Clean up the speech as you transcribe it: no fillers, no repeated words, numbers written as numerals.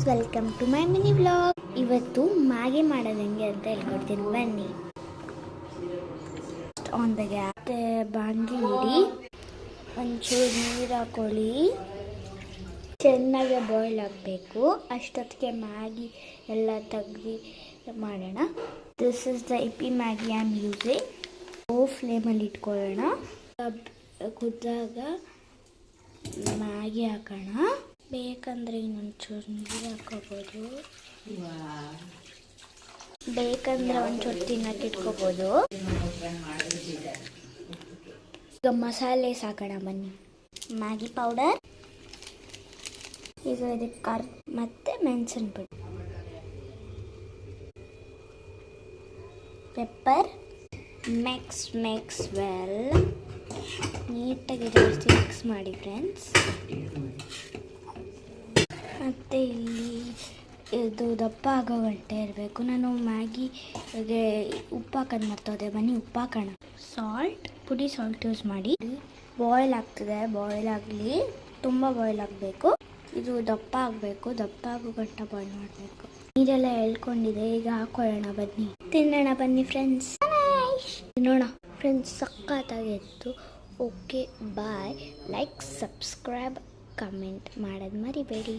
Welcome to my mini vlog. ಇವತ್ತು Maggi ಮಾಡೋದು ಹೆಂಗೆ ಅಂತ ಹೇಳ್ಕೊಡ್ತೀನಿ ಬನ್ನಿ. ಆನ್ ದ ಗ್ಯಾಸ್ ಬಾಂಡ್ಲಿ ಇಡಿ, ಒಂಚೂರು ನೀರು ಹಾಕೊಳ್ಳಿ, ಚೆನ್ನಾಗಿ ಬಾಯ್ಲ್ ಆಗಬೇಕು. ಅಷ್ಟೊತ್ತಿಗೆ ಮ್ಯಾಗಿ ಎಲ್ಲ ತೆಗ್ದು ಮಾಡೋಣ. This is the EP Maggi I am using. Low ಫ್ಲೇಮಲ್ಲಿ ಇಟ್ಕೊಳ್ಳೋಣ. ಕುದ್ದಾಗ ಮ್ಯಾಗಿ ಹಾಕೋಣ. ಬೇಕಂದ್ರೆ ಇನ್ನೊಂಚೂರು ನೀರು ಹಾಕೋಬೋದು, ಬೇಕಂದ್ರೆ ಒಂಚೂರು ತಿನ್ನಕ್ಕೆ ಇಟ್ಕೋಬೋದು. ಈಗ ಮಸಾಲೆ ಹಾಕೋಣ ಬನ್ನಿ. ಮ್ಯಾಗಿ ಪೌಡರ್, ಈಗ ಇದಕ್ಕೆ ಖಾರ ಮತ್ತು ಮೆಣಸಿನ ಪುಡಿ, ಪೆಪ್ಪರ್. Mix well. ನೀಟಾಗಿ ಜಾಸ್ತಿ ಮಿಕ್ಸ್ ಮಾಡಿ ಫ್ರೆಂಡ್ಸ್. ಮತ್ತು ಇಲ್ಲಿ ಇದು ದಪ್ಪ ಆಗೋ ಗಂಟೆ ಇರಬೇಕು. ನಾನು ಮ್ಯಾಗಿಗೆ ಉಪ್ಪು ಹಾಕೋದು ಮರ್ತೋದೆ, ಬನ್ನಿ ಉಪ್ಪು ಹಾಕೋಣ. ಸಾಲ್ಟ್, ಪುಡಿ ಸಾಲ್ಟ್ ಯೂಸ್ ಮಾಡಿ. ಬಾಯ್ಲ್ ಆಗ್ತದೆ, ಬಾಯ್ಲ್ ಆಗಲಿ, ತುಂಬ ಬಾಯ್ಲ್ ಆಗಬೇಕು. ಇದು ದಪ್ಪ ಆಗಬೇಕು, ದಪ್ಪ ಆಗೋ ಗಂಟ ಬಾಯ್ಲ್ ಮಾಡಬೇಕು. ನೀರೆಲ್ಲ ಎಳ್ಕೊಂಡಿದೆ, ಈಗ ಹಾಕೊಳ್ಳೋಣ ಬನ್ನಿ. ತಿನ್ನೋಣ ಬನ್ನಿ ಫ್ರೆಂಡ್ಸ್. ತಿನ್ನೋಣ ಫ್ರೆಂಡ್ಸ್, ಸಖತ್ತಾಗಿತ್ತು. Okay bye. Like, subscribe, comment ಮಾಡೋದು ಮರಿಬೇಡಿ.